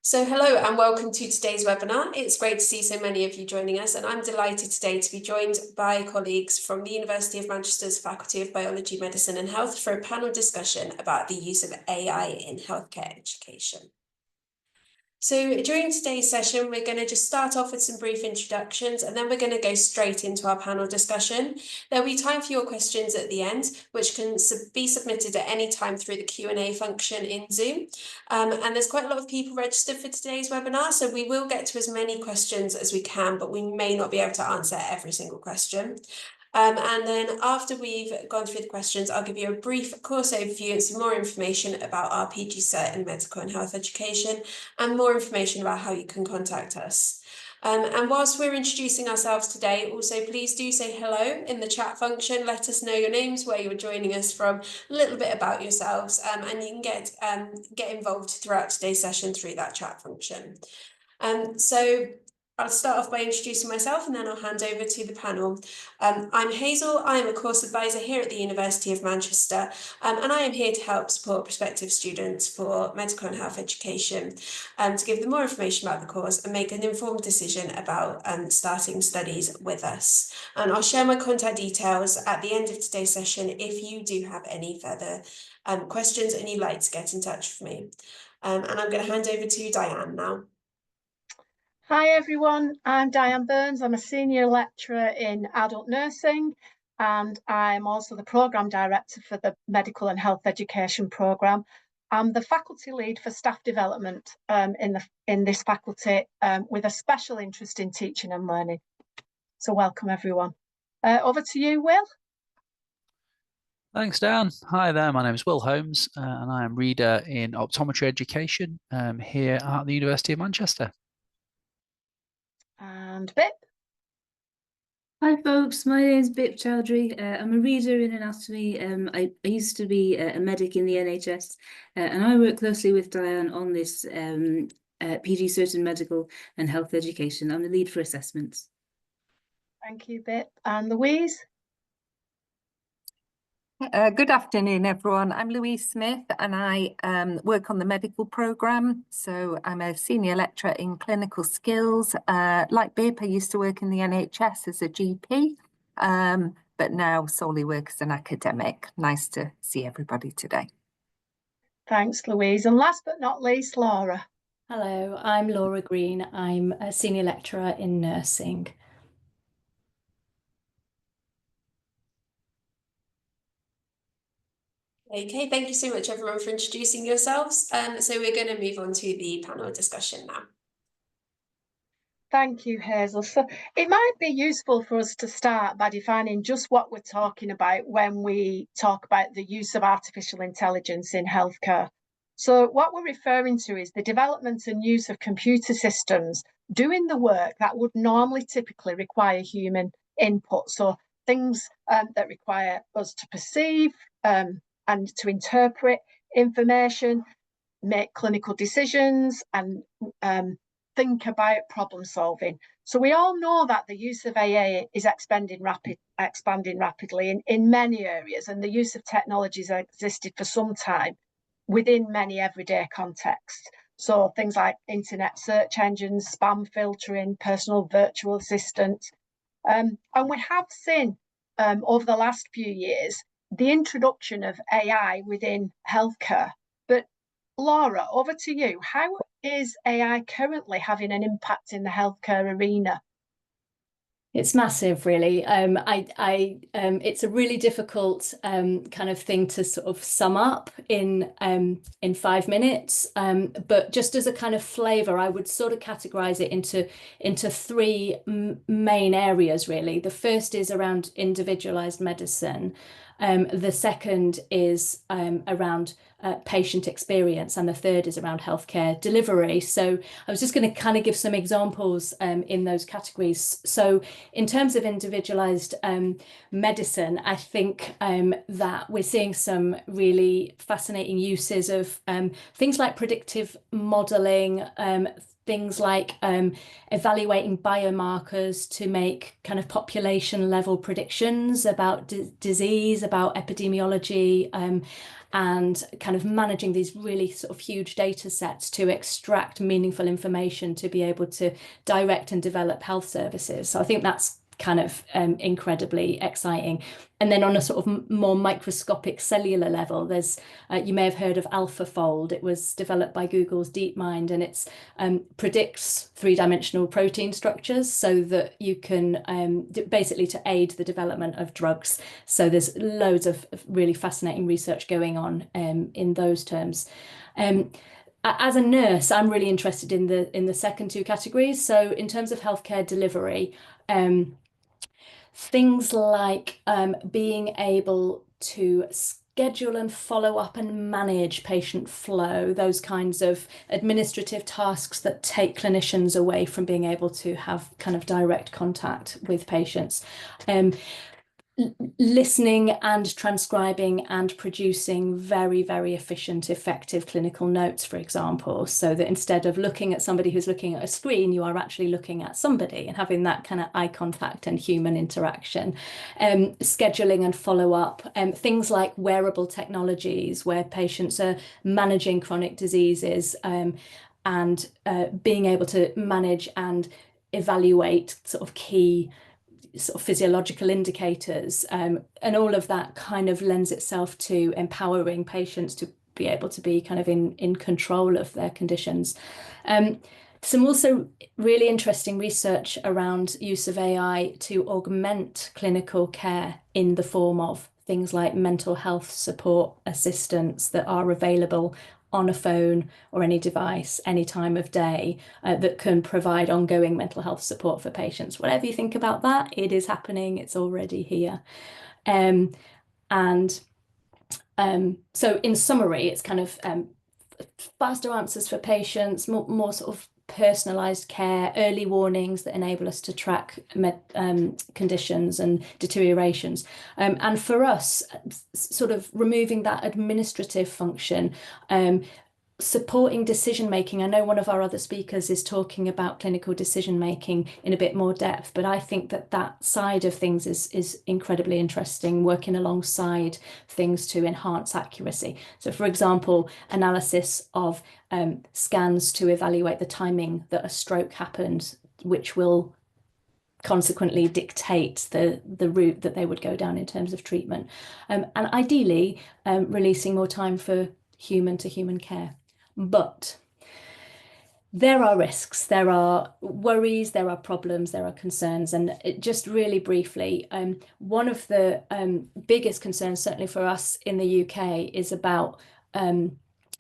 So hello and welcome to today's webinar. It's great to see so many of you joining us, and I'm delighted today to be joined by colleagues from the University of Manchester's Faculty of Biology, Medicine and Health for a panel discussion about the use of AI in healthcare education. So during today's session, we're going to just start off with some brief introductions, and then we're going to go straight into our panel discussion. There'll be time for your questions at the end, which can be submitted at any time through the Q&A function in Zoom. And there's quite a lot of people registered for today's webinar, so we will get to as many questions as we can, but we may not be able to answer every single question. And then after we've gone through the questions, I'll give you a brief course overview and some more information about our PG Cert in medical and health education, and more information about how you can contact us. And whilst we're introducing ourselves today, also please do say hello in the chat function. Let us know your names, where you're joining us from, a little bit about yourselves, and you can get involved throughout today's session through that chat function. So I'll start off by introducing myself, and then I'll hand over to the panel. I'm Hazel. I am a course advisor here at the University of Manchester, and I am here to help support prospective students for medical and health education, to give them more information about the course and make an informed decision about starting studies with us. And I'll share my contact details at the end of today's session if you do have any further questions and you'd like to get in touch with me. And I'm going to hand over to Diane now. Hi everyone, I'm Diane Burns. I'm a senior lecturer in adult nursing, and I'm also the programme director for the medical and health education programme. I'm the faculty lead for staff development in this faculty, with a special interest in teaching and learning. So welcome everyone. Over to you, Will. Thanks, Dan. Hi there, my name is Will Holmes, and I am reader in optometry education here at the University of Manchester. And Bip. Hi folks, my name is Bip Chowdhury. I'm a reader in anatomy. I used to be a medic in the NHS, and I work closely with Diane on this PG Cert in medical and health education. I'm the lead for assessments. Thank you, Bip. And Louise. Good afternoon, everyone. I'm Louise Smith, and I work on the medical programme. So I'm a senior lecturer in clinical skills. Like Bip, I used to work in the NHS as a GP, but now solely work as an academic. Nice to see everybody today. Thanks, Louise. And last but not least, Laura. Hello, I'm Laura Green. I'm a senior lecturer in nursing. Okay, thank you so much everyone for introducing yourselves. So we're going to move on to the panel discussion now. Thank you, Hazel. So it might be useful for us to start by defining just what we're talking about when we talk about the use of artificial intelligence in healthcare. So what we're referring to is the development and use of computer systems doing the work that would normally typically require human input. So things that require us to perceive and to interpret information, make clinical decisions, and think about problem solving. So we all know that the use of AI is expanding rapidly in many areas, and the use of technologies have existed for some time within many everyday contexts. So things like internet search engines, spam filtering, personal virtual assistants. And we have seen over the last few years the introduction of AI within healthcare. But Laura, over to you. How is AI currently having an impact in the healthcare arena? It's massive, really. It's a really difficult kind of thing to sort of sum up in 5 minutes. But just as a kind of flavour, I would sort of categorise it into three main areas, really. The first is around individualised medicine. The second is around patient experience, and the third is around healthcare delivery. So I was just going to kind of give some examples in those categories. So in terms of individualized medicine, I think that we're seeing some really fascinating uses of things like predictive modeling, things like evaluating biomarkers to make kind of population level predictions about disease, about epidemiology, and kind of managing these really sort of huge data sets to extract meaningful information to be able to direct and develop health services. So I think that's kind of incredibly exciting. And then on a sort of more microscopic cellular level, there's you may have heard of AlphaFold. It was developed by Google's DeepMind, and it's predicts three-dimensional protein structures so that you can basically to aid the development of drugs. So there's loads of really fascinating research going on in those terms. As a nurse, I'm really interested in the second two categories. So in terms of healthcare delivery, things like being able to schedule and follow up and manage patient flow, those kinds of administrative tasks that take clinicians away from being able to have kind of direct contact with patients. Listening and transcribing and producing very, very efficient, effective clinical notes, for example, so that instead of looking at somebody who's looking at a screen, you are actually looking at somebody and having that kind of eye contact and human interaction. Scheduling and follow up, things like wearable technologies where patients are managing chronic diseases and being able to manage and evaluate sort of key sort of physiological indicators, and all of that kind of lends itself to empowering patients to be able to be kind of in control of their conditions. Some also really interesting research around use of AI to augment clinical care in the form of things like mental health support assistants that are available on a phone or any device, any time of day, that can provide ongoing mental health support for patients. Whatever you think about that, it is happening, it's already here. So in summary, it's kind of faster answers for patients, more sort of personalized care, early warnings that enable us to track conditions and deteriorations. And for us, sort of removing that administrative function, supporting decision making. I know one of our other speakers is talking about clinical decision making in a bit more depth, but I think that side of things is incredibly interesting, working alongside things to enhance accuracy. So for example, analysis of scans to evaluate the timing that a stroke happened, which will consequently dictate the route that they would go down in terms of treatment. And ideally, releasing more time for human to human care. But there are risks, there are worries, there are problems, there are concerns. And just really briefly, one of the biggest concerns, certainly for us in the UK, is about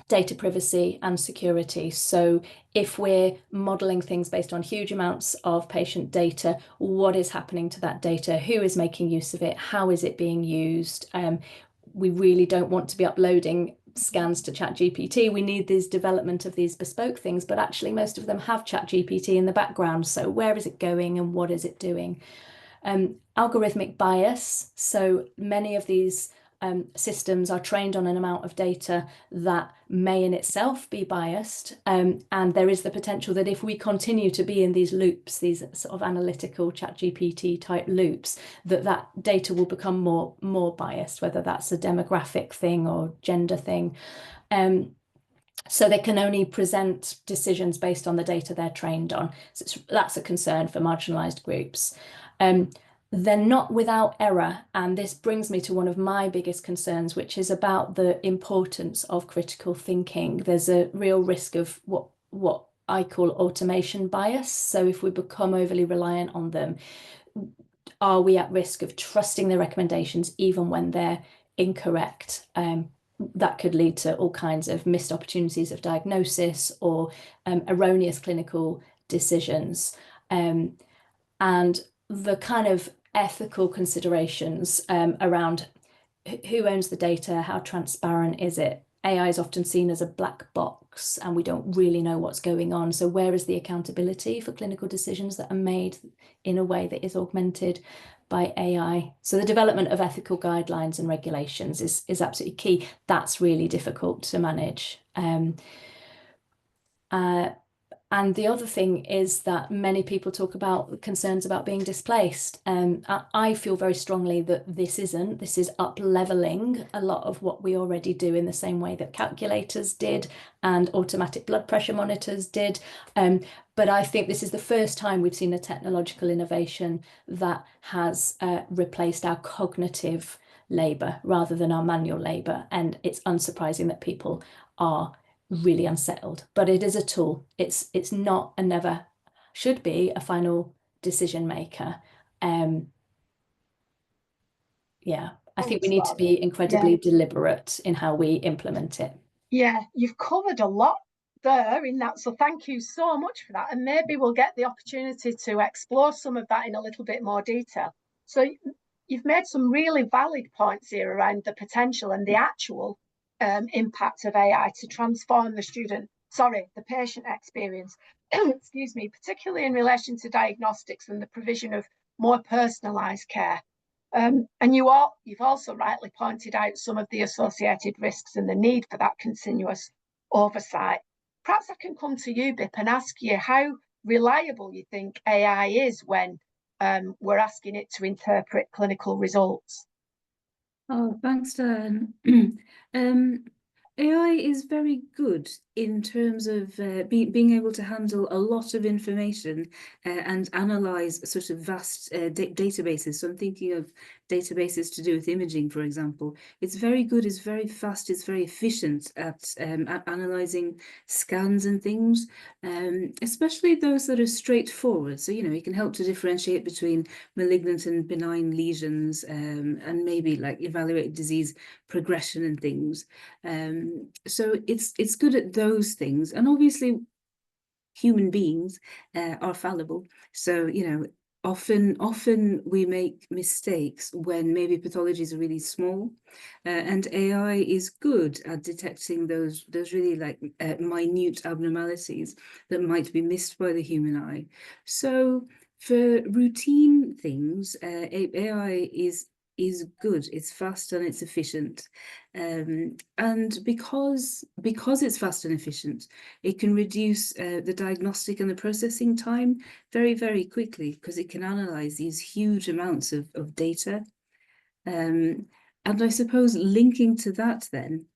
data privacy and security. So if we're modeling things based on huge amounts of patient data, what is happening to that data? Who is making use of it? How is it being used? We really don't want to be uploading scans to ChatGPT. We need this development of these bespoke things, but actually most of them have ChatGPT in the background. So where is it going and what is it doing? Algorithmic bias. So many of these systems are trained on an amount of data that may in itself be biased. And there is the potential that if we continue to be in these loops, these sort of analytical ChatGPT type loops, that data will become more biased, whether that's a demographic thing or gender thing. So they can only present decisions based on the data they're trained on. So that's a concern for marginalized groups. They're not without error, and this brings me to one of my biggest concerns, which is about the importance of critical thinking. There's a real risk of what I call automation bias. So if we become overly reliant on them, are we at risk of trusting their recommendations even when they're incorrect? That could lead to all kinds of missed opportunities of diagnosis or erroneous clinical decisions. And the kind of ethical considerations around who owns the data, how transparent is it? AI is often seen as a black box and we don't really know what's going on. So where is the accountability for clinical decisions that are made in a way that is augmented by AI? So the development of ethical guidelines and regulations is absolutely key. That's really difficult to manage. And the other thing is that many people talk about concerns about being displaced. I feel very strongly that this is up leveling a lot of what we already do in the same way that calculators did and automatic blood pressure monitors did. But I think this is the first time we've seen a technological innovation that has replaced our cognitive labour rather than our manual labour. And it's unsurprising that people are really unsettled, but it is a tool. It's not and never should be a final decision maker. Yeah, I think we need to be incredibly deliberate in how we implement it. Yeah, you've covered a lot there in that, so thank you so much for that, and maybe we'll get the opportunity to explore some of that in a little bit more detail. So you've made some really valid points here around the potential and the actual impact of AI to transform the patient experience, excuse me, particularly in relation to diagnostics and the provision of more personalised care. And you've also rightly pointed out some of the associated risks and the need for that continuous oversight. Perhaps I can come to you, Bip, and ask you how reliable you think AI is when we're asking it to interpret clinical results. Oh, thanks, Dan. AI is very good in terms of being able to handle a lot of information and analyze sort of vast databases. So I'm thinking of databases to do with imaging, for example. It's very good, it's very fast, it's very efficient at analyzing scans and things, especially those that are straightforward. So, you can help to differentiate between malignant and benign lesions and maybe like evaluate disease progression and things. So it's good at those things, and obviously human beings are fallible. So often we make mistakes when maybe pathologies are really small, and AI is good at detecting those really like minute abnormalities that might be missed by the human eye. So for routine things, AI is good, it's fast and it's efficient. And because it's fast and efficient, it can reduce the diagnostic and the processing time very, very quickly, because it can analyze these huge amounts of data. And I suppose linking to that then,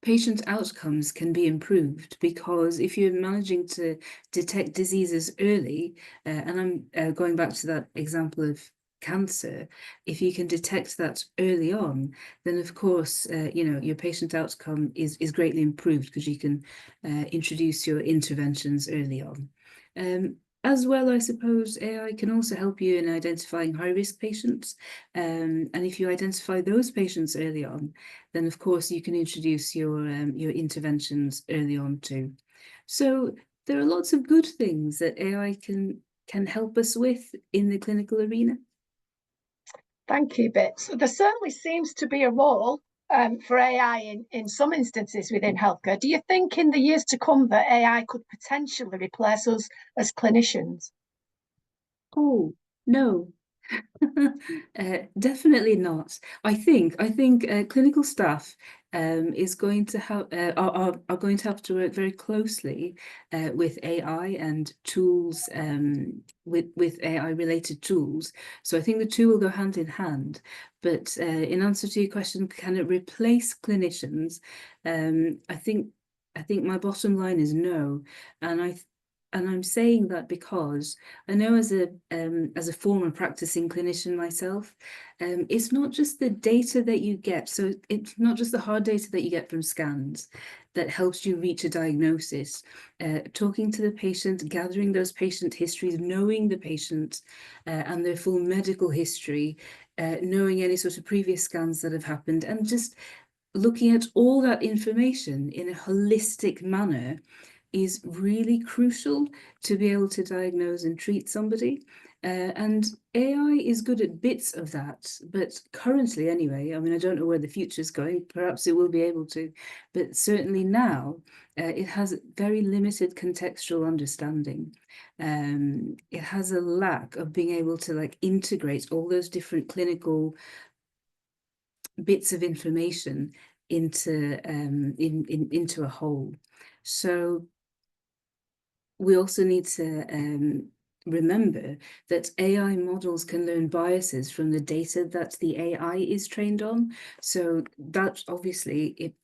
patient outcomes can be improved, because if you're managing to detect diseases early, and I'm going back to that example of cancer, if you can detect that early on, then of course your patient outcome is greatly improved, because you can introduce your interventions early on. As well, I suppose AI can also help you in identifying high-risk patients, and if you identify those patients early on, then of course you can introduce your interventions early on too. So there are lots of good things that AI can help us with in the clinical arena. Thank you, Bip. So there certainly seems to be a role for AI in some instances within healthcare. Do you think in the years to come that AI could potentially replace us as clinicians? Oh, no. Definitely not. I think clinical staff is going to have are going to have to work very closely with AI and tools, with AI related tools. So I think the two will go hand in hand. But in answer to your question, can it replace clinicians? I think my bottom line is no, and I'm saying that because I know as a former practicing clinician myself, it's not just the data that you get. So it's not just the hard data that you get from scans that helps you reach a diagnosis. Talking to the patient, gathering those patient histories, knowing the patient and their full medical history, knowing any sort of previous scans that have happened, and just looking at all that information in a holistic manner is really crucial to be able to diagnose and treat somebody. And AI is good at bits of that, but currently anyway, I mean, I don't know where the future is going, perhaps it will be able to, but certainly now it has very limited contextual understanding. It has a lack of being able to like integrate all those different clinical bits of information into a whole. So we also need to remember that AI models can learn biases from the data that the AI is trained on. So that obviously,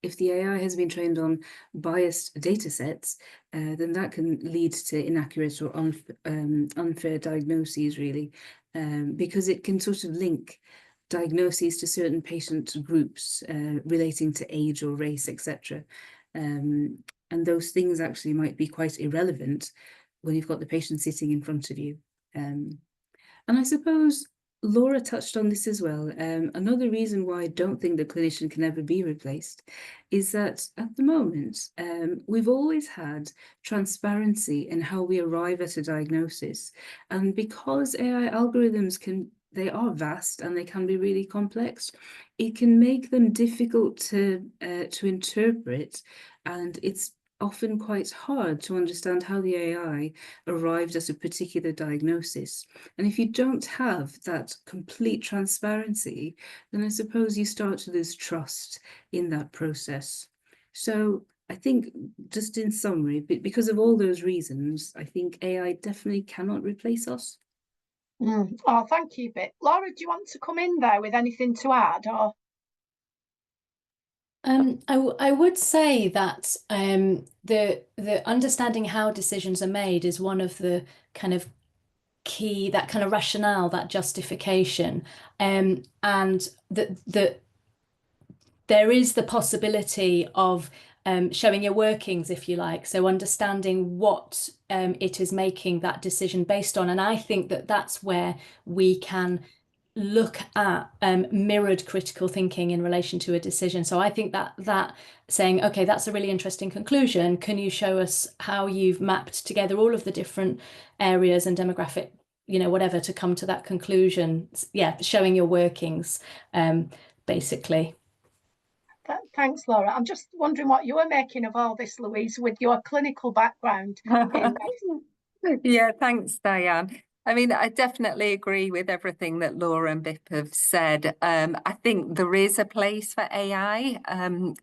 if the AI has been trained on biased data sets, then that can lead to inaccurate or unfair diagnoses, really, because it can sort of link diagnoses to certain patient groups relating to age or race, etc. And those things actually might be quite irrelevant when you've got the patient sitting in front of you. And I suppose Laura touched on this as well. Another reason why I don't think the clinician can ever be replaced is that at the moment, we've always had transparency in how we arrive at a diagnosis. And because AI algorithms they are vast and they can be really complex, it can make them difficult to interpret, and it's often quite hard to understand how the AI arrived at a particular diagnosis. And if you don't have that complete transparency, then I suppose you start to lose trust in that process. So I think, just in summary, because of all those reasons, I think AI definitely cannot replace us. Oh, thank you, Bit. Laura, do you want to come in there with anything to add? Or I would say that the understanding how decisions are made is one of the kind of key, that kind of rationale, that justification, and that there is the possibility of showing your workings, if you like, so understanding what it is making that decision based on. And I think that that's where we can look at mirrored critical thinking in relation to a decision. So I think that saying, okay, that's a really interesting conclusion. Can you show us how you've mapped together all of the different areas and demographic, whatever, to come to that conclusion? Yeah, showing your workings, basically. Thanks, Laura. I'm just wondering what you were making of all this, Louise, with your clinical background in medicine. Yeah, thanks, Diane. I mean, I definitely agree with everything that Laura and Bip have said. I think there is a place for AI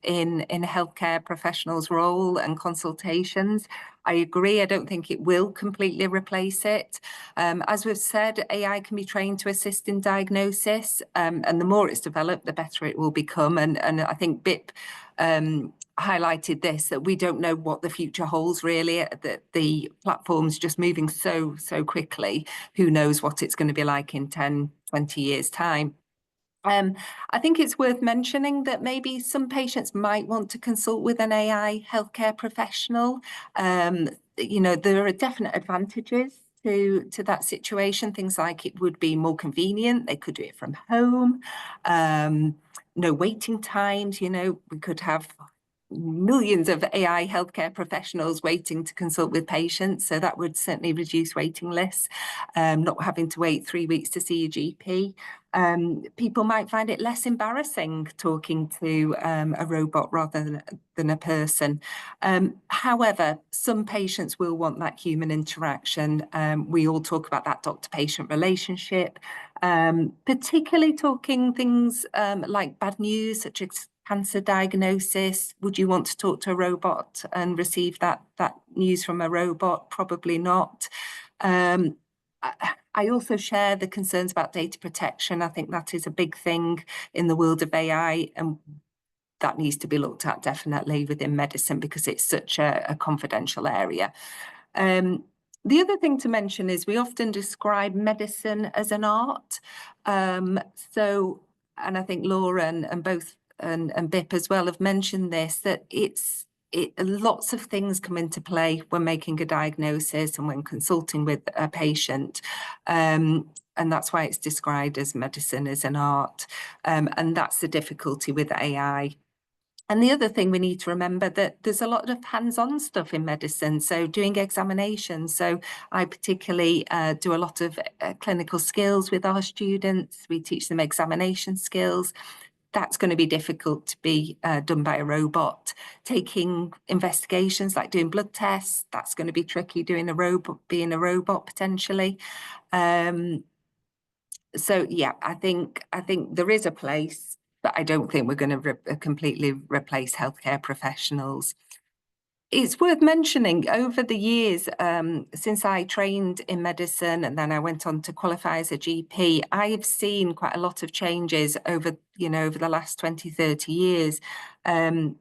in healthcare professionals' role and consultations. I agree. I don't think it will completely replace it. As we've said, AI can be trained to assist in diagnosis, and the more it's developed, the better it will become. And I think Bip highlighted this, that we don't know what the future holds, really, that the platform's just moving so quickly. Who knows what it's going to be like in 10, 20 years' time. I think it's worth mentioning that maybe some patients might want to consult with an AI healthcare professional. There are definite advantages to that situation. Things like it would be more convenient. They could do it from home. No waiting times. We could have millions of AI healthcare professionals waiting to consult with patients. So that would certainly reduce waiting lists, not having to wait 3 weeks to see your GP. People might find it less embarrassing talking to a robot rather than a person. However, some patients will want that human interaction. We all talk about that doctor-patient relationship, particularly talking things like bad news, such as cancer diagnosis. Would you want to talk to a robot and receive that news from a robot? Probably not. I also share the concerns about data protection. I think that is a big thing in the world of AI, and that needs to be looked at definitely within medicine because it's such a confidential area. The other thing to mention is we often describe medicine as an art. And I think Laura and both and Bip as well have mentioned this, that lots of things come into play when making a diagnosis and when consulting with a patient. And that's why it's described as medicine as an art. And that's the difficulty with AI. And the other thing we need to remember, that there's a lot of hands-on stuff in medicine, so doing examinations. So I particularly do a lot of clinical skills with our students. We teach them examination skills. That's going to be difficult to be done by a robot. Taking investigations like doing blood tests, that's going to be tricky being a robot potentially. So yeah, I think there is a place, but I don't think we're going to completely replace healthcare professionals. It's worth mentioning over the years, since I trained in medicine and then I went on to qualify as a GP, I've seen quite a lot of changes over the last 20, 30 years. And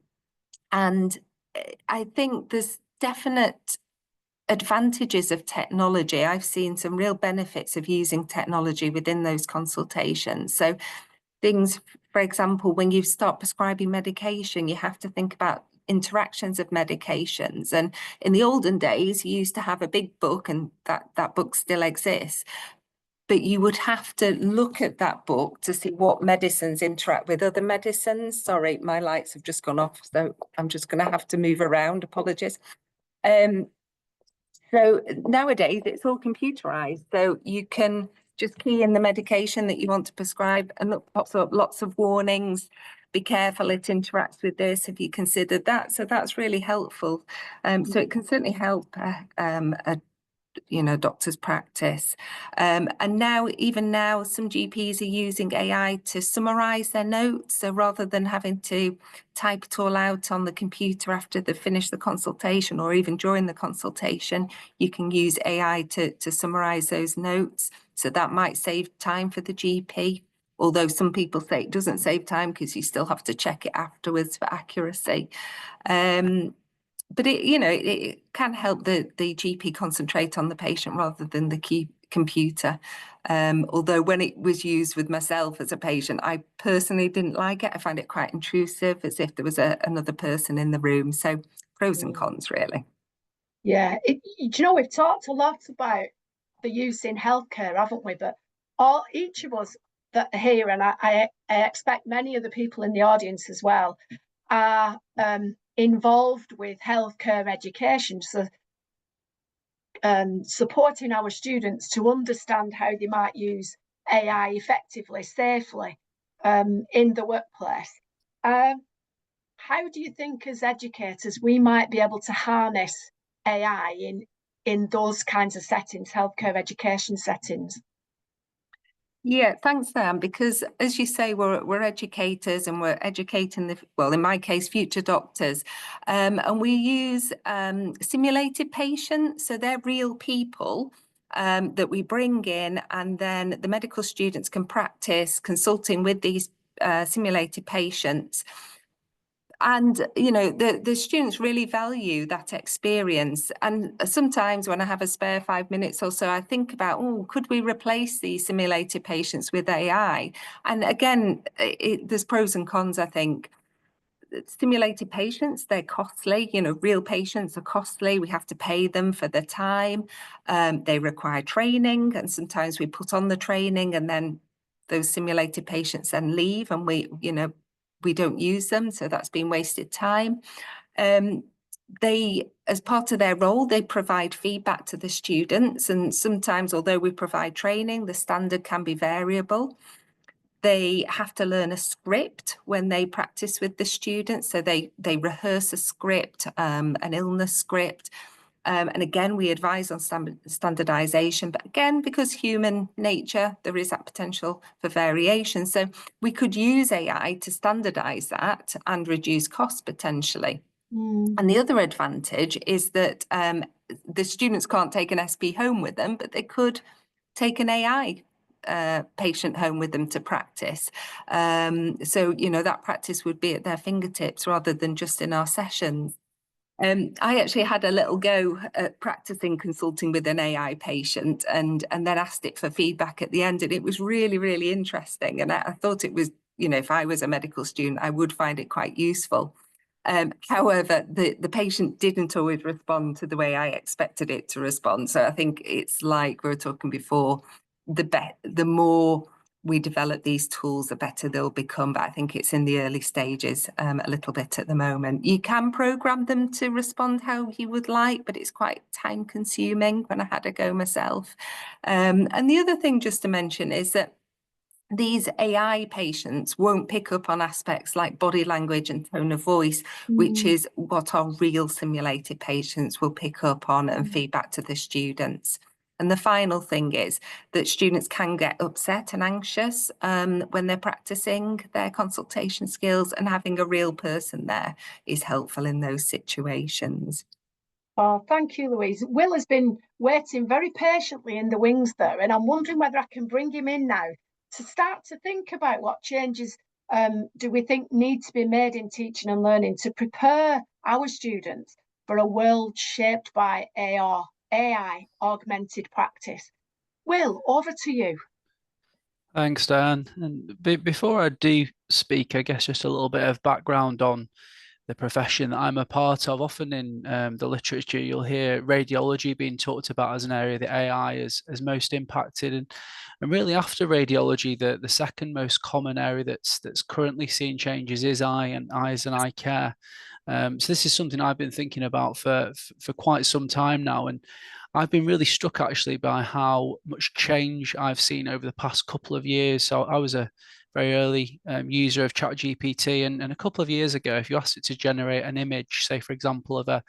I think there's definite advantages of technology. I've seen some real benefits of using technology within those consultations. So things, for example, when you start prescribing medication, you have to think about interactions of medications. And in the olden days, you used to have a big book, and that book still exists. But you would have to look at that book to see what medicines interact with other medicines. Sorry, my lights have just gone off, so I'm just going to have to move around. Apologies. So nowadays it's all computerized. So you can just key in the medication that you want to prescribe, and it pops up lots of warnings. Be careful, it interacts with this. Have you considered that? So that's really helpful. So it can certainly help doctor's practice. And now, even now, some GPs are using AI to summarize their notes. So rather than having to type it all out on the computer after they finish the consultation, or even during the consultation, you can use AI to summarize those notes. So that might save time for the GP. Although some people say it doesn't save time because you still have to check it afterwards for accuracy. But it can help the GP concentrate on the patient rather than the computer. Although when it was used with myself as a patient, I personally didn't like it. I find it quite intrusive, as if there was another person in the room. So pros and cons, really. Yeah, we've talked a lot about the use in healthcare, haven't we? But each of us that are here, and I expect many of the people in the audience as well, are involved with healthcare education, so supporting our students to understand how they might use AI effectively, safely in the workplace. How do you think, as educators, we might be able to harness AI in those kinds of settings, healthcare education settings? Yeah, thanks, Sam, because as you say, we're educators, and we're educating in my case, future doctors. And we use simulated patients. So they're real people that we bring in, and then the medical students can practice consulting with these simulated patients. And, the students really value that experience. And sometimes when I have a spare 5 minutes or so, I think about, could we replace these simulated patients with AI? And again, there's pros and cons, I think. Simulated patients, they're costly. Real patients are costly. We have to pay them for their time. They require training, and sometimes we put on the training, and then those simulated patients then leave, and we don't use them, so that's been wasted time. They, as part of their role, they provide feedback to the students, and sometimes, although we provide training, the standard can be variable. They have to learn a script when they practice with the students, so they rehearse a script, an illness script. And again, we advise on standardization, but again, because human nature, there is that potential for variation. So we could use AI to standardize that and reduce costs potentially. And the other advantage is that the students can't take an SP home with them, but they could take an AI patient home with them to practice. So, that practice would be at their fingertips rather than just in our sessions. I actually had a little go at practicing consulting with an AI patient, and then asked it for feedback at the end, and it was really, really interesting. And I thought it was, if I was a medical student, I would find it quite useful. However, the patient didn't always respond to the way I expected it to respond. So I think it's like we were talking before, the more we develop these tools, the better they'll become. But I think it's in the early stages a little bit at the moment. You can program them to respond how you would like, but it's quite time consuming when I had a go myself. And the other thing just to mention is that these AI patients won't pick up on aspects like body language and tone of voice, which is what our real simulated patients will pick up on and feedback to the students. And the final thing is that students can get upset and anxious when they're practicing their consultation skills, and having a real person there is helpful in those situations. Oh, thank you, Louise. Will has been waiting very patiently in the wings there, and I'm wondering whether I can bring him in now to start to think about what changes do we think need to be made in teaching and learning to prepare our students for a world shaped by AI augmented practice. Will, over to you. Thanks, Dan. And before I do speak, I guess just a little bit of background on the profession that I'm a part of. Often in the literature, you'll hear radiology being talked about as an area that AI is most impacted. And really after radiology, the second most common area that's currently seeing changes is eyes and eye care. So this is something I've been thinking about for quite some time now. And I've been really struck actually by how much change I've seen over the past couple of years. So I was a very early user of ChatGPT, and a couple of years ago, if you asked it to generate an image, say for example of an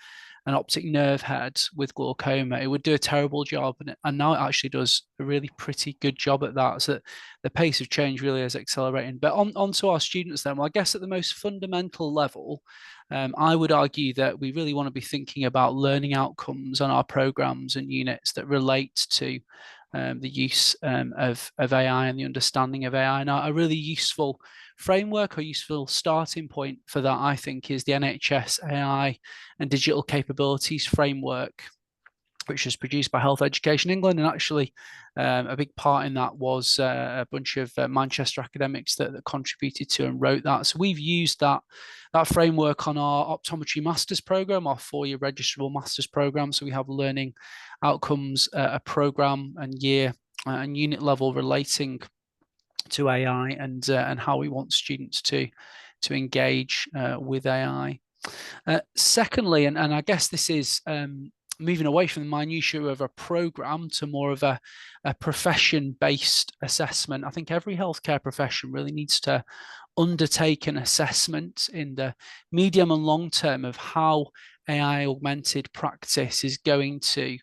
optic nerve head with glaucoma, it would do a terrible job, and now it actually does a really pretty good job at that. So the pace of change really is accelerating. But on to our students then. Well, I guess at the most fundamental level, I would argue that we really want to be thinking about learning outcomes on our programs and units that relate to the use of AI and the understanding of AI. And a really useful framework or useful starting point for that, I think, is the NHS AI and Digital Capabilities Framework, which was produced by Health Education England. And actually a big part in that was a bunch of Manchester academics that contributed to and wrote that. So we've used that framework on our optometry master's program, our 4-year registrable master's program. So we have learning outcomes, a program and year and unit level relating to AI and how we want students to engage with AI. Secondly, and I guess this is moving away from the minutiae of a program to more of a profession-based assessment. I think every healthcare profession really needs to undertake an assessment in the medium and long term of how AI augmented practice is going to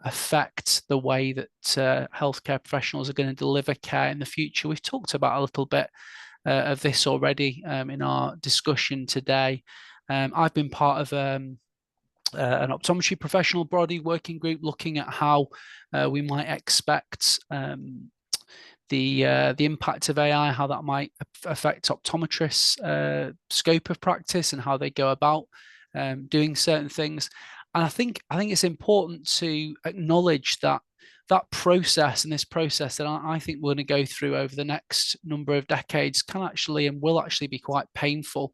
affect the way that healthcare professionals are going to deliver care in the future. We've talked about a little bit of this already in our discussion today. I've been part of an optometry professional body working group looking at how we might expect the impact of AI, how that might affect optometrists' scope of practice and how they go about doing certain things. And I think it's important to acknowledge that process and this process that I think we're going to go through over the next number of decades can actually and will actually be quite painful.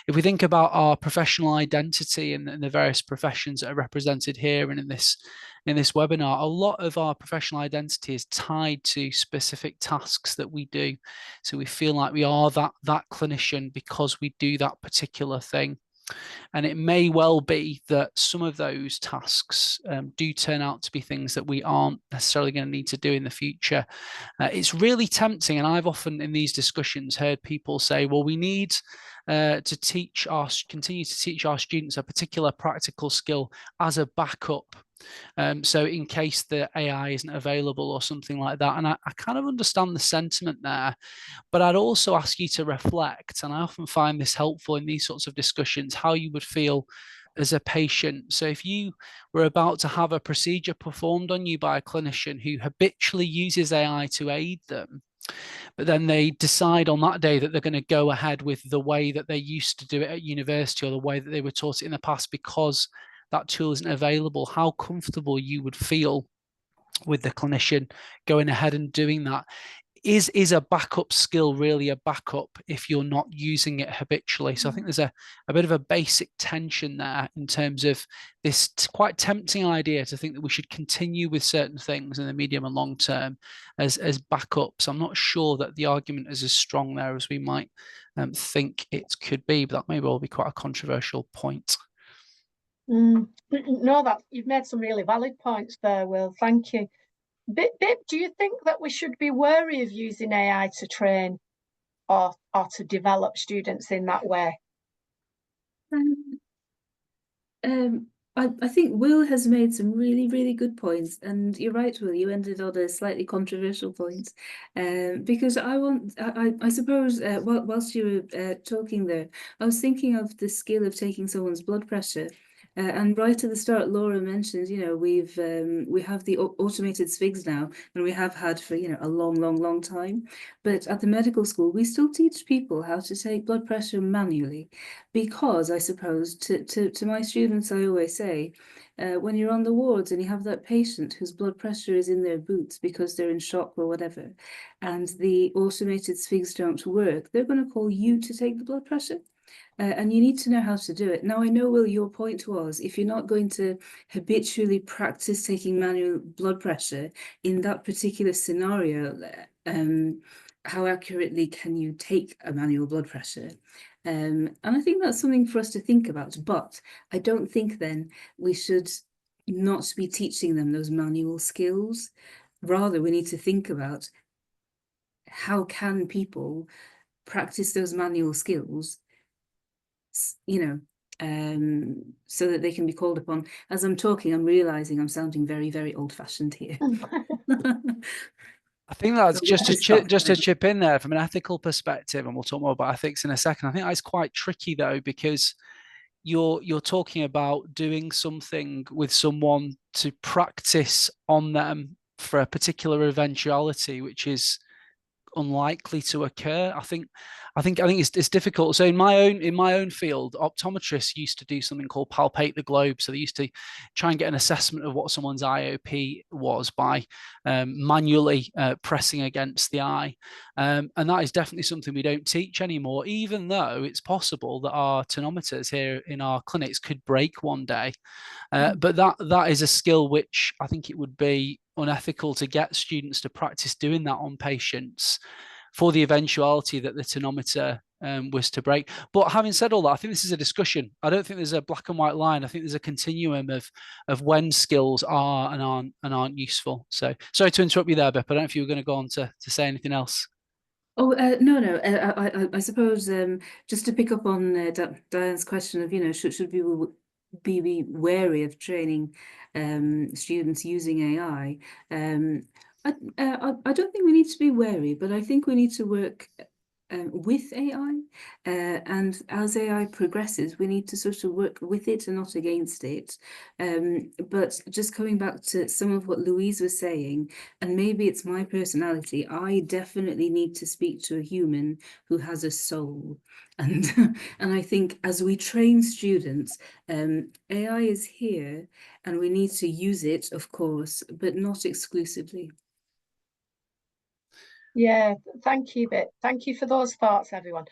If we think about our professional identity and the various professions that are represented here and in this webinar, a lot of our professional identity is tied to specific tasks that we do. So we feel like we are that clinician because we do that particular thing. And it may well be that some of those tasks do turn out to be things that we aren't necessarily going to need to do in the future. It's really tempting, and I've often in these discussions heard people say, well, we need to continue to teach our students a particular practical skill as a backup. So in case the AI isn't available or something like that. And I kind of understand the sentiment there, but I'd also ask you to reflect, and I often find this helpful in these sorts of discussions, how you would feel as a patient. So if you were about to have a procedure performed on you by a clinician who habitually uses AI to aid them, but then they decide on that day that they're going to go ahead with the way that they used to do it at university or the way that they were taught it in the past because that tool isn't available, how comfortable you would feel with the clinician going ahead and doing that. Is a backup skill really a backup if you're not using it habitually? So I think there's a bit of a basic tension there in terms of this quite tempting idea to think that we should continue with certain things in the medium and long term as backups. I'm not sure that the argument is as strong there as we might think it could be, but that may well be quite a controversial point. No, that you've made some really valid points there, Will. Thank you. Bip, do you think that we should be wary of using AI to train or to develop students in that way? I think Will has made some really, really good points, and you're right, Will. You ended on a slightly controversial point, because I suppose whilst you were talking there, I was thinking of the skill of taking someone's blood pressure. And right at the start, Laura mentioned, you know, we have the automated sfigs now, and we have had for, you know, a long, long, long time. But at the medical school, we still teach people how to take blood pressure manually, because I suppose to my students, I always say, when you're on the wards and you have that patient whose blood pressure is in their boots because they're in shock or whatever, and the automated sfigs don't work, they're going to call you to take the blood pressure. And you need to know how to do it. Now, I know, Will, your point was, if you're not going to habitually practice taking manual blood pressure in that particular scenario, how accurately can you take a manual blood pressure? And I think that's something for us to think about. But I don't think then we should not be teaching them those manual skills. Rather, we need to think about how can people practice those manual skills, you know, so that they can be called upon. As I'm talking, I'm realizing I'm sounding very, very old-fashioned here. I think that's just to chip in there from an ethical perspective, and we'll talk more about ethics in a second. I think that's quite tricky though, because you're talking about doing something with someone to practice on them for a particular eventuality, which is unlikely to occur. I think it's difficult. So in my own field, optometrists used to do something called palpate the globe. So they used to try and get an assessment of what someone's IOP was by manually pressing against the eye, and that is definitely something we don't teach anymore, even though it's possible that our tonometers here in our clinics could break one day. But that is a skill which I think it would be unethical to get students to practice doing that on patients for the eventuality that the tonometer was to break. But having said all that, I think this is a discussion. I don't think there's a black and white line. I think there's a continuum of when skills are and aren't useful. So sorry to interrupt you there, Bip. I don't know if you were going to go on to say anything else. Oh, no. I suppose just to pick up on Diane's question of, you know, should we be wary of training students using AI? I don't think we need to be wary, but I think we need to work with AI, and as AI progresses, we need to sort of work with it and not against it. But just coming back to some of what Louise was saying, and maybe it's my personality, I definitely need to speak to a human who has a soul. And and I think as we train students, AI is here and we need to use it, of course, but not exclusively. Yeah, thank you, Bit. Thank you for those thoughts, everyone.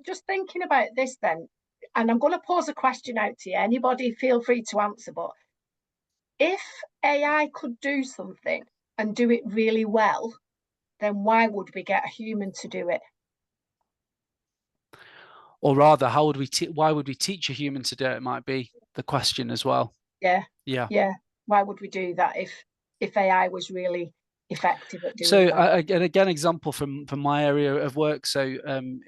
Just thinking about this then, and I'm going to pose a question out to you. Anybody feel free to answer, but if AI could do something and do it really well, then why would we get a human to do it? Or rather, why would we teach a human to do it? Might be the question as well. Yeah. Yeah. Why would we do that if AI was really effective at doing so that? again, example from my area of work. So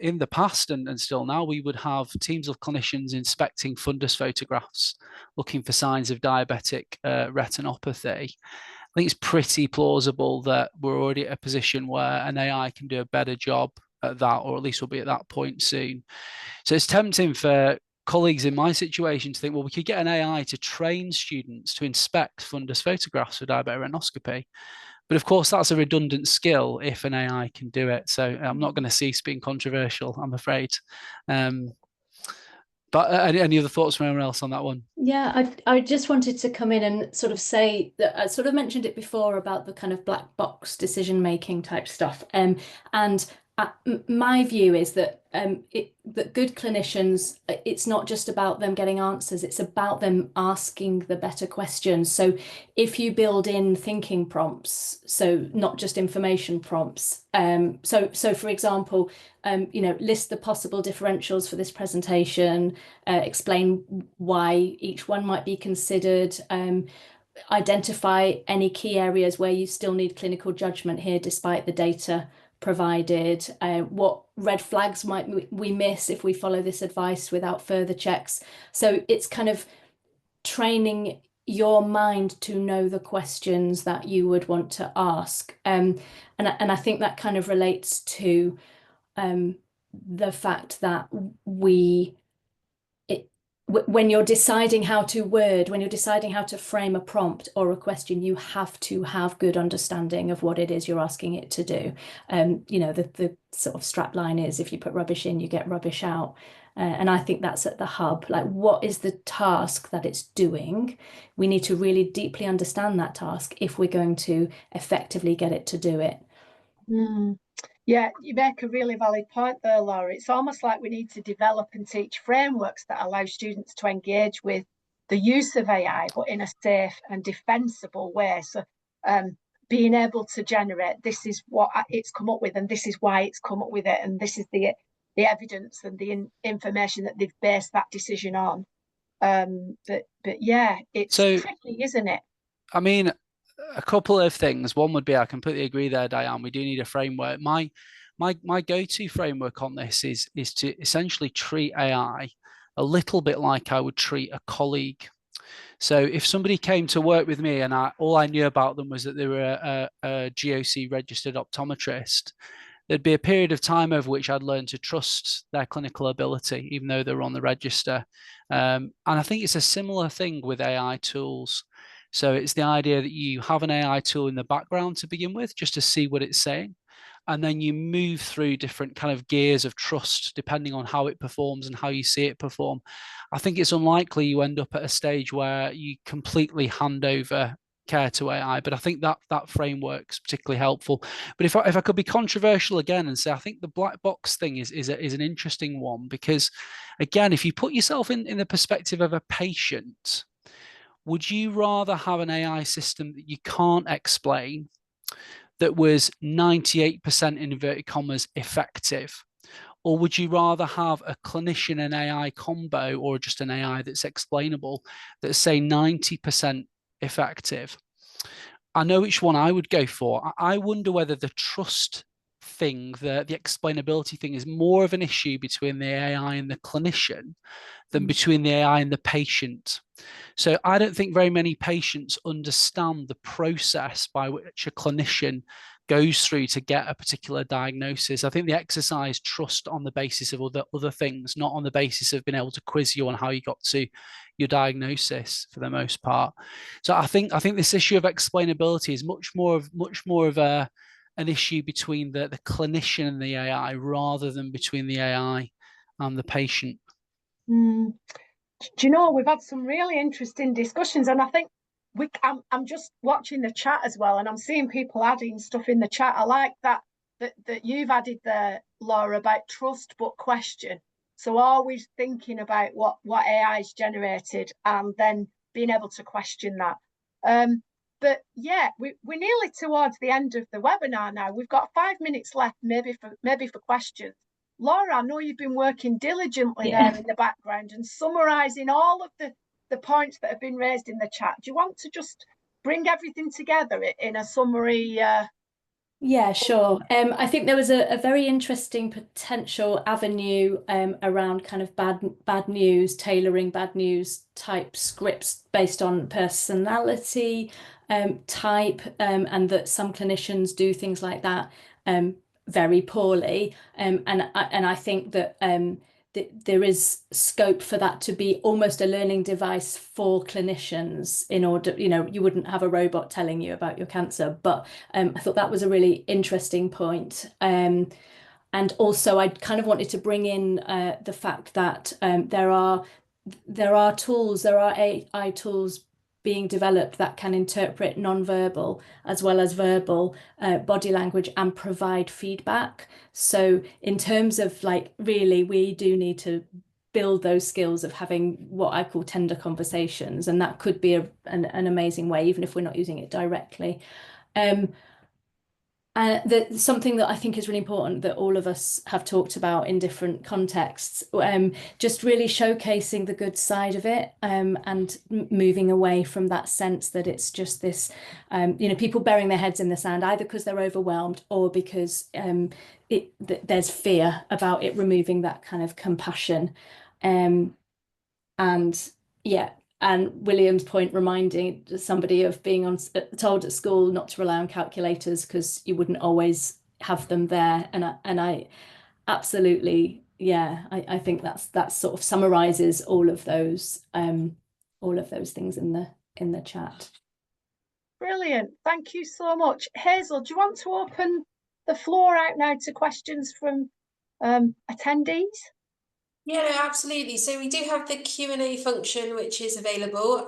in the past and still now, we would have teams of clinicians inspecting fundus photographs, looking for signs of diabetic retinopathy. I think it's pretty plausible that we're already at a position where an AI can do a better job at that, or at least we'll be at that point soon. So it's tempting for colleagues in my situation to think, well, we could get an AI to train students to inspect fundus photographs for diabetic retinoscopy. But of course, that's a redundant skill if an AI can do it. So I'm not going to cease being controversial, I'm afraid. But any other thoughts from anyone else on that one? Yeah, I just wanted to come in and sort of say that I sort of mentioned it before about the kind of black box decision making type stuff. And my view is that that good clinicians, it's not just about them getting answers, it's about them asking the better questions. So if you build in thinking prompts, so not just information prompts, so for example, you know, list the possible differentials for this presentation, explain why each one might be considered, identify any key areas where you still need clinical judgment here despite the data provided, what red flags might we miss if we follow this advice without further checks. So it's kind of training your mind to know the questions that you would want to ask. And I think that kind of relates to the fact that when you're deciding how to word, when you're deciding how to frame a prompt or a question, you have to have good understanding of what it is you're asking it to do. You know, the sort of strap line is, if you put rubbish in, you get rubbish out. And I think that's at the hub. Like, what is the task that it's doing? We need to really deeply understand that task if we're going to effectively get it to do it. Yeah, you make a really valid point there, Laura. It's almost like we need to develop and teach frameworks that allow students to engage with the use of AI, but in a safe and defensible way. So being able to generate, this is what it's come up with, and this is why it's come up with it, and this is the evidence and the information that they've based that decision on. But yeah, it's tricky, isn't it? I mean, a couple of things. One would be, I completely agree there, Diane. We do need a framework. My go-to framework on this is to essentially treat AI a little bit like I would treat a colleague. So if somebody came to work with me and all I knew about them was that they were a GOC registered optometrist, there'd be a period of time over which I'd learn to trust their clinical ability, even though they're on the register. And I think it's a similar thing with AI tools. So it's the idea that you have an AI tool in the background to begin with, just to see what it's saying. And then you move through different kind of gears of trust, depending on how it performs and how you see it perform. I think it's unlikely you end up at a stage where you completely hand over care to AI, but I think that framework's particularly helpful. But if I could be controversial again and say, I think the black box thing is an interesting one, because again, if you put yourself in the perspective of a patient, would you rather have an AI system that you can't explain, that was 98% in inverted commas effective? Or would you rather have a clinician and AI combo, or just an AI that's explainable, that's say 90% effective? I know which one I would go for. I wonder whether the trust thing, the explainability thing, is more of an issue between the AI and the clinician than between the AI and the patient. So I don't think very many patients understand the process by which a clinician goes through to get a particular diagnosis. I think they exercise trust on the basis of other things, not on the basis of being able to quiz you on how you got to your diagnosis for the most part. So I think this issue of explainability is much more of an issue between the clinician and the AI, rather than between the AI and the patient. Do you know, we've had some really interesting discussions, and I think I'm just watching the chat as well, and I'm seeing people adding stuff in the chat. I like that you've added there, Laura, about trust but question. So always thinking about what AI is generated and then being able to question that. But yeah, we're nearly towards the end of the webinar now. We've got 5 minutes left, maybe for questions. Laura, I know you've been working diligently there in the background and summarising all of the points that have been raised in the chat. Do you want to just bring everything together in a summary? Yeah, sure. I think there was a very interesting potential avenue around kind of bad news, tailoring bad news type scripts based on personality type, and that some clinicians do things like that very poorly. And I think that there is scope for that to be almost a learning device for clinicians, in order, you wouldn't have a robot telling you about your cancer. But I thought that was a really interesting point. And also I kind of wanted to bring in the fact that there are tools, there are AI tools being developed that can interpret non-verbal as well as verbal body language and provide feedback. So in terms of, like, really, we do need to build those skills of having what I call tender conversations, and that could be an amazing way, even if we're not using it directly. Something that I think is really important that all of us have talked about in different contexts, just really showcasing the good side of it, and moving away from that sense that it's just this, people burying their heads in the sand, either because they're overwhelmed or because there's fear about it removing that kind of compassion. And yeah, and William's point, reminding somebody of being told at school not to rely on calculators because you wouldn't always have them there. And I absolutely, yeah, I think that sort of summarizes all of those things in the chat. Brilliant. Thank you so much. Hazel, do you want to open the floor out now to questions from attendees? Yeah, no, absolutely. So we do have the Q&A function, which is available,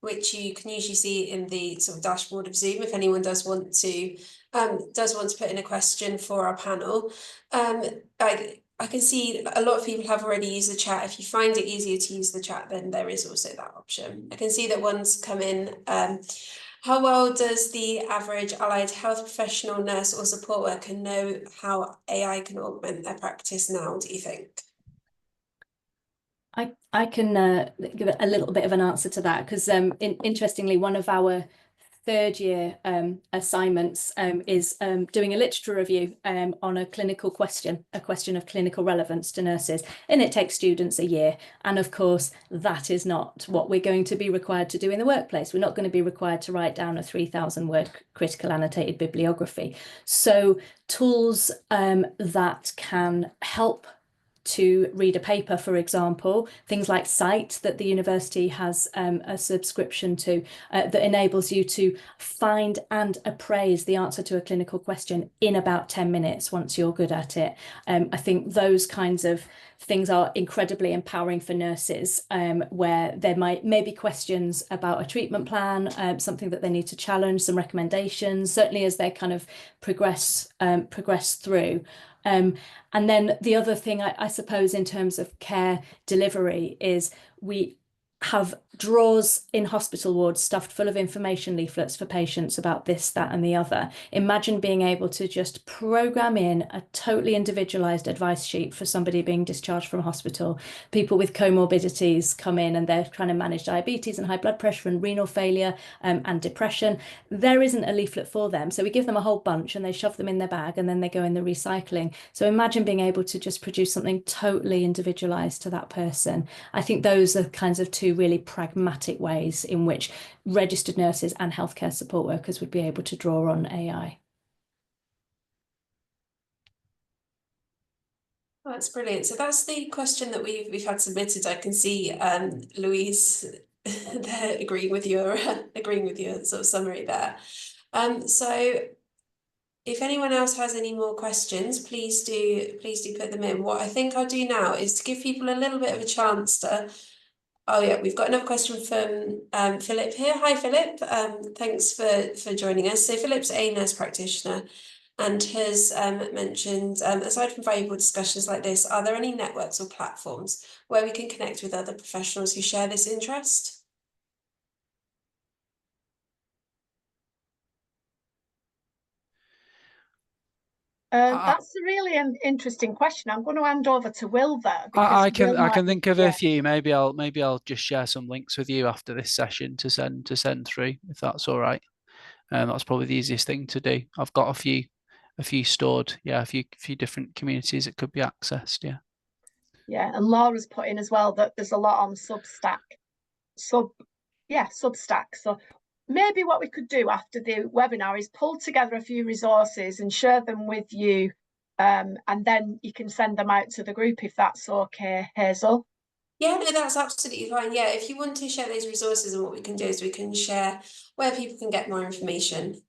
which you can usually see in the sort of dashboard of Zoom if anyone does want to put in a question for our panel. I can see a lot of people have already used the chat. If you find it easier to use the chat, then there is also that option. I can see that one's come in. How well does the average allied health professional, nurse or support worker know how AI can augment their practice now, do you think? I can give a little bit of an answer to that, because interestingly, one of our third year assignments is doing a literature review on a clinical question, a question of clinical relevance to nurses, and it takes students a year. And of course, that is not what we're going to be required to do in the workplace. We're not going to be required to write down a 3,000 word critical annotated bibliography. So tools that can help to read a paper, for example, things like Cite that the university has a subscription to that enables you to find and appraise the answer to a clinical question in about 10 minutes once you're good at it. I think those kinds of things are incredibly empowering for nurses, where there may be questions about a treatment plan, something that they need to challenge, some recommendations, certainly as they kind of progress through. And then the other thing, I suppose, in terms of care delivery is we have drawers in hospital wards stuffed full of information leaflets for patients about this, that, and the other. Imagine being able to just program in a totally individualized advice sheet for somebody being discharged from hospital. People with comorbidities come in and they're trying to manage diabetes and high blood pressure and renal failure and depression. There isn't a leaflet for them. So we give them a whole bunch and they shove them in their bag and then they go in the recycling. So imagine being able to just produce something totally individualized to that person. I think those are kinds of two really pragmatic ways in which registered nurses and healthcare support workers would be able to draw on AI. Oh, that's brilliant. So that's the question that we've had submitted. I can see Louise there agreeing with your sort of summary there. So if anyone else has any more questions, please do put them in. What I think I'll do now is to give people a little bit of a chance to. Oh yeah, we've got another question from Philip here. Hi Philip, thanks for joining us. So Philip's a nurse practitioner and has mentioned, aside from valuable discussions like this, are there any networks or platforms where we can connect with other professionals who share this interest? That's a really interesting question. I'm going to hand over to Will there. I can think of a few. Maybe I'll just share some links with you after this session to send through, if that's all right. That's probably the easiest thing to do. I've got a few stored. Yeah, a few different communities that could be accessed. Yeah. Yeah, and Laura's put in as well that there's a lot on Substack. Substack. So maybe what we could do after the webinar is pull together a few resources and share them with you, and then you can send them out to the group if that's okay, Hazel. Yeah, no, that's absolutely fine. Yeah, if you want to share those resources, and what we can do is we can share where people can get more information,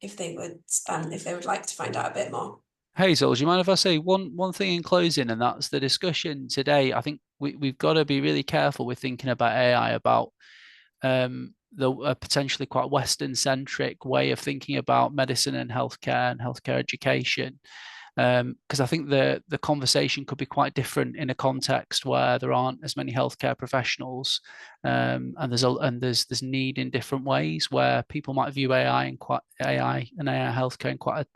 if they would like to find out a bit more. Hazel, do you mind if I say one thing in closing, and that's the discussion today? I think we've got to be really careful with thinking about AI, about the potentially quite Western-centric way of thinking about medicine and healthcare education. Because I think the conversation could be quite different in a context where there aren't as many healthcare professionals, and there's need in different ways where people might view AI and AI healthcare in quite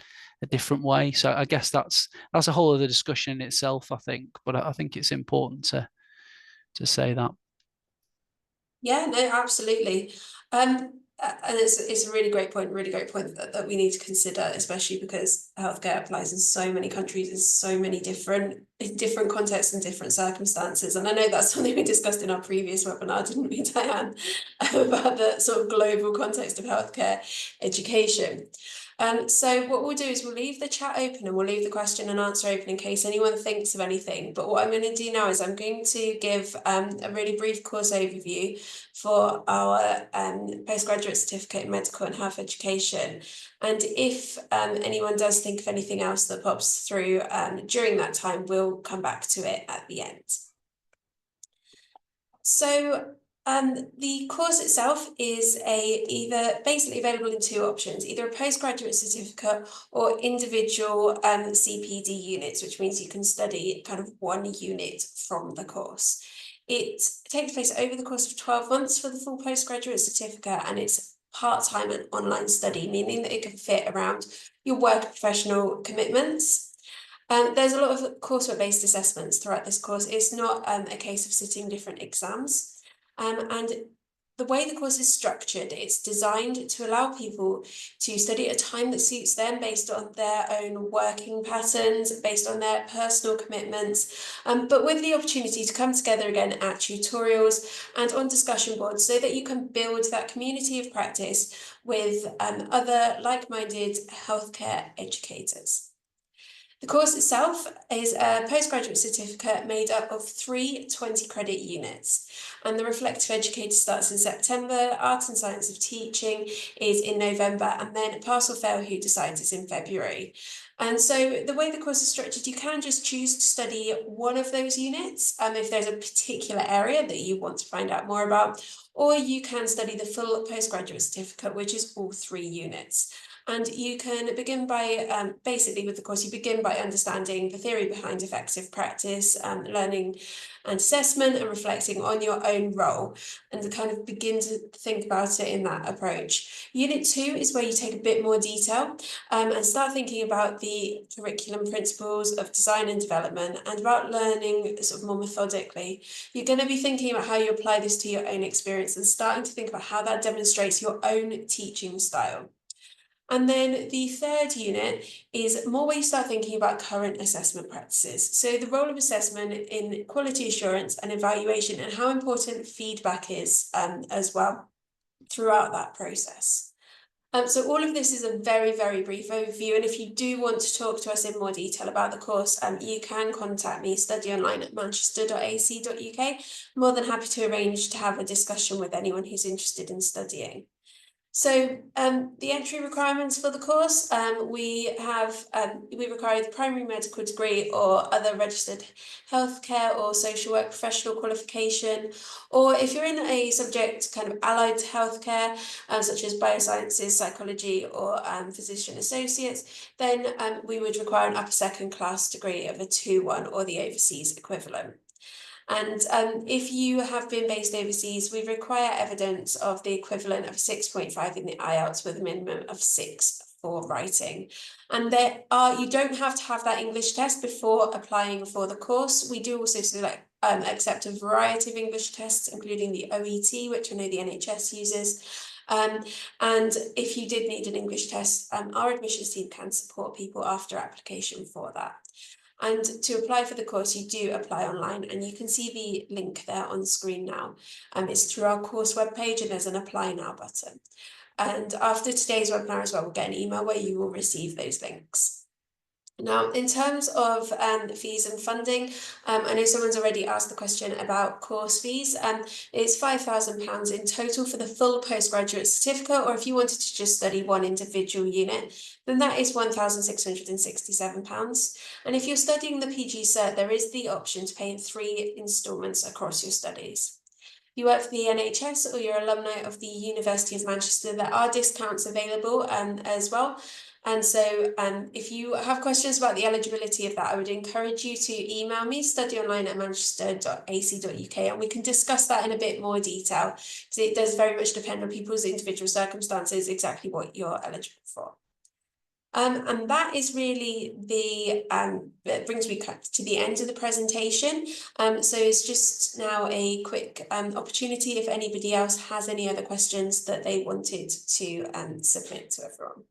a different way. So I guess that's a whole other discussion in itself, I think. But I think it's important to say that. Yeah, no, absolutely. and it's a really great point that we need to consider, especially because healthcare applies in so many countries, in so many different contexts and different circumstances. And I know that's something we discussed in our previous webinar, didn't we, Diane, about the sort of global context of healthcare education. So what we'll do is we'll leave the chat open and we'll leave the question and answer open in case anyone thinks of anything. But what I'm going to do now is I'm going to give a really brief course overview for our postgraduate certificate in medical and health education. And if anyone does think of anything else that pops through during that time, we'll come back to it at the end. So the course itself is either basically available in two options, either a postgraduate certificate or individual CPD units, which means you can study kind of one unit from the course. It takes place over the course of 12 months for the full postgraduate certificate, and it's part-time and online study, meaning that it can fit around your work professional commitments. There's a lot of coursework-based assessments throughout this course. It's not a case of sitting different exams. And the way the course is structured, it's designed to allow people to study at a time that suits them based on their own working patterns, based on their personal commitments, but with the opportunity to come together again at tutorials and on discussion boards so that you can build that community of practice with other like-minded healthcare educators. The course itself is a postgraduate certificate made up of 3 20-credit units, and the reflective educator starts in September, art and science of teaching is in November, and then pass or fail who decides is in February. And so the way the course is structured, you can just choose to study one of those units if there's a particular area that you want to find out more about, or you can study the full postgraduate certificate, which is all 3 units. And you can begin by, basically with the course, you begin by understanding the theory behind effective practice, learning and assessment, and reflecting on your own role, and to kind of begin to think about it in that approach. Unit 2 is where you take a bit more detail and start thinking about the curriculum principles of design and development and about learning sort of more methodically. You're going to be thinking about how you apply this to your own experience and starting to think about how that demonstrates your own teaching style. And then the 3rd unit is more where you start thinking about current assessment practices. So the role of assessment in quality assurance and evaluation, and how important feedback is as well throughout that process. So all of this is a very, very brief overview. And if you do want to talk to us in more detail about the course, you can contact me, studyonline@manchester.ac.uk. More than happy to arrange to have a discussion with anyone who's interested in studying. So the entry requirements for the course, we require either primary medical degree or other registered healthcare or social work professional qualification, or if you're in a subject kind of allied to healthcare, such as biosciences, psychology, or physician associates, then we would require an upper second class degree of a 2-1 or the overseas equivalent. And if you have been based overseas, we require evidence of the equivalent of 6.5 in the IELTS with a minimum of 6 for writing. And you don't have to have that English test before applying for the course. We do also accept a variety of English tests, including the OET, which I know the NHS uses. And if you did need an English test, our admissions team can support people after application for that. And to apply for the course, you do apply online, and you can see the link there on the screen now. It's through our course webpage, and there's an apply now button. And after today's webinar as well, we'll get an email where you will receive those links. Now, in terms of fees and funding, I know someone's already asked the question about course fees. It's £5,000 in total for the full postgraduate certificate, or if you wanted to just study one individual unit, then that is £1,667. And if you're studying the PG Cert, there is the option to pay in 3 instalments across your studies. If you work for the NHS or you're alumni of the University of Manchester, there are discounts available as well. And so if you have questions about the eligibility of that, I would encourage you to email me, studyonline@manchester.ac.uk, and we can discuss that in a bit more detail, because it does very much depend on people's individual circumstances, exactly what you're eligible for. And that is really that brings me to the end of the presentation. So it's just now a quick opportunity if anybody else has any other questions that they wanted to submit to everyone.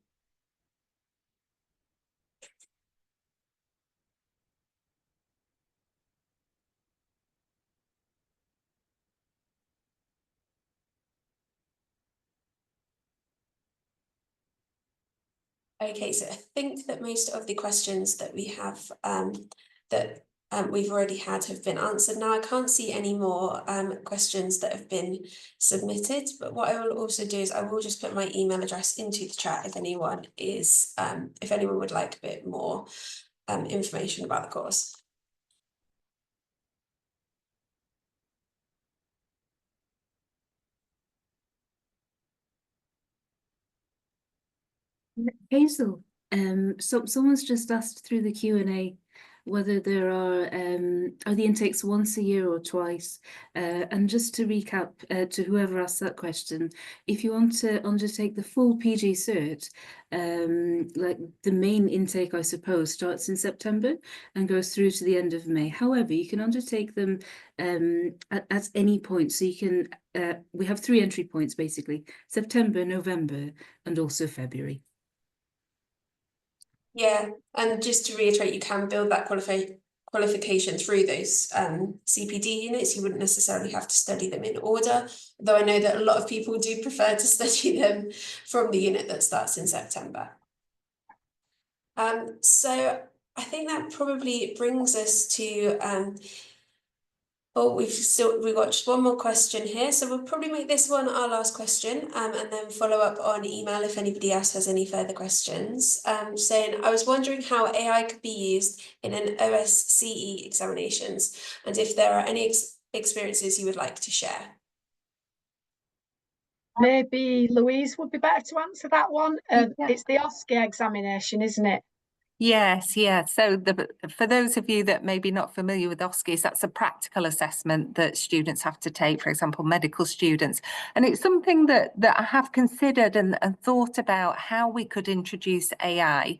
Okay, so I think that most of the questions that we have we've already had have been answered. Now I can't see any more questions that have been submitted, but what I will also do is I will just put my email address into the chat if anyone would like a bit more information about the course. Hazel, someone's just asked through the Q&A whether there are the intakes once a year or twice. And just to recap to whoever asked that question, if you want to undertake the full PG cert, like the main intake, I suppose, starts in September and goes through to the end of May. However, you can undertake them at any point. So you can, we have 3 entry points basically: September, November, and also February. Yeah, and just to reiterate, you can build that qualification through those CPD units. You wouldn't necessarily have to study them in order, though I know that a lot of people do prefer to study them from the unit that starts in September. So I think that probably brings us to we've got just one more question here, so we'll probably make this one our last question, and then follow up on email if anybody else has any further questions. Saying, I was wondering how AI could be used in an OSCE examinations, and if there are any experiences you would like to share. Maybe Louise would be better to answer that one. Yeah. It's the OSCE examination, isn't it? Yes, yeah. So for those of you that may be not familiar with OSCE, that's a practical assessment that students have to take, for example, medical students. And it's something that I have considered and thought about how we could introduce AI.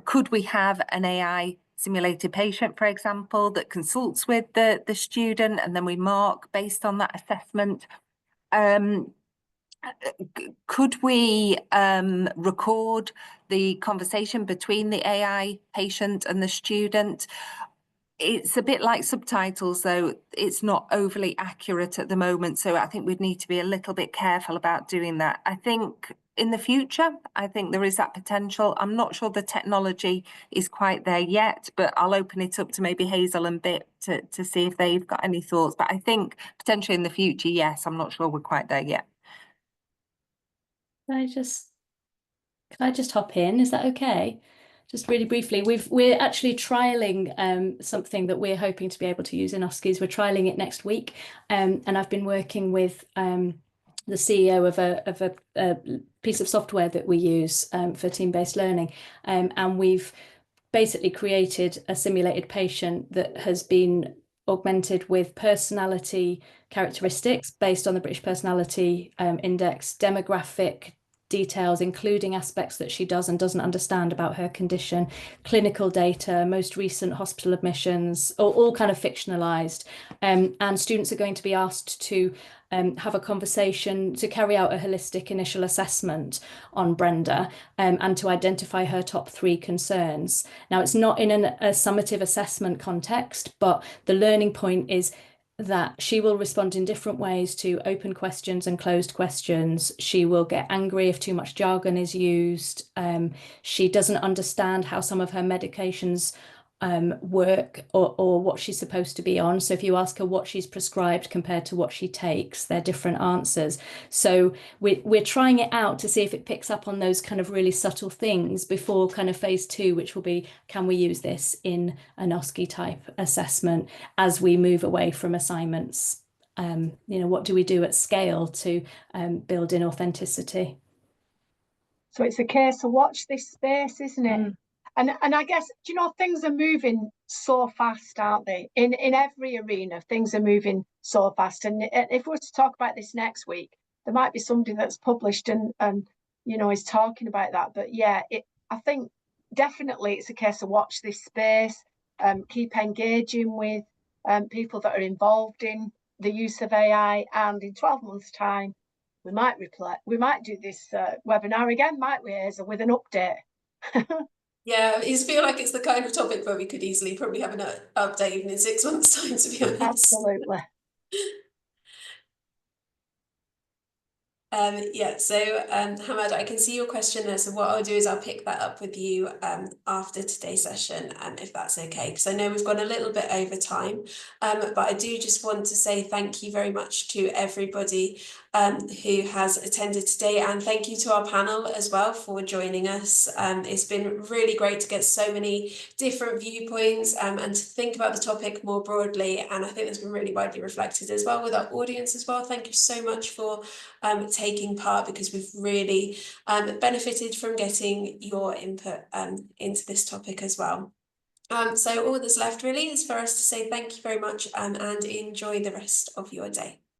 Could we have an AI simulated patient, for example, that consults with the student, and then we mark based on that assessment? Could we record the conversation between the AI patient and the student? It's a bit like subtitles, though it's not overly accurate at the moment. So I think we'd need to be a little bit careful about doing that. I think in the future, I think there is that potential. I'm not sure the technology is quite there yet, but I'll open it up to maybe Hazel and Bip to see if they've got any thoughts. But I think potentially in the future, yes, I'm not sure we're quite there yet. Can I just hop in? Is that okay? Just really briefly, we're actually trialing something that we're hoping to be able to use in OSCEs. We're trialing it next week, and I've been working with the CEO of a piece of software that we use for team-based learning, and we've basically created a simulated patient that has been augmented with personality characteristics based on the British Personality Index, demographic details, including aspects that she does and doesn't understand about her condition, clinical data, most recent hospital admissions, all kind of fictionalized. And students are going to be asked to have a conversation to carry out a holistic initial assessment on Brenda and to identify her top 3 concerns. Now, it's not in a summative assessment context, but the learning point is that she will respond in different ways to open questions and closed questions. She will get angry if too much jargon is used. She doesn't understand how some of her medications work or what she's supposed to be on. So if you ask her what she's prescribed compared to what she takes, they're different answers. So we're trying it out to see if it picks up on those kind of really subtle things before kind of phase 2, which will be, can we use this in an OSCE type assessment as we move away from assignments? What do we do at scale to build in authenticity? So it's a case of watch this space, isn't it? And I guess, things are moving so fast, aren't they? In every arena, things are moving so fast. And if we were to talk about this next week, there might be somebody that's published and is talking about that. But yeah, I think definitely it's a case of watch this space, keep engaging with people that are involved in the use of AI, and in 12 months' time, we might do this webinar again, might we, Hazel, with an update? Yeah, I feel like it's the kind of topic where we could easily probably have an update even in 6 months' time, to be honest. Absolutely. Yeah, so Hamad, I can see your question there. So what I'll do is I'll pick that up with you after today's session, if that's okay, because I know we've gone a little bit over time, but I do just want to say thank you very much to everybody who has attended today, and thank you to our panel as well for joining us. It's been really great to get so many different viewpoints and to think about the topic more broadly, and I think it's been really widely reflected as well with our audience as well. Thank you so much for taking part, because we've really benefited from getting your input into this topic as well. So all that's left really is for us to say thank you very much and enjoy the rest of your day.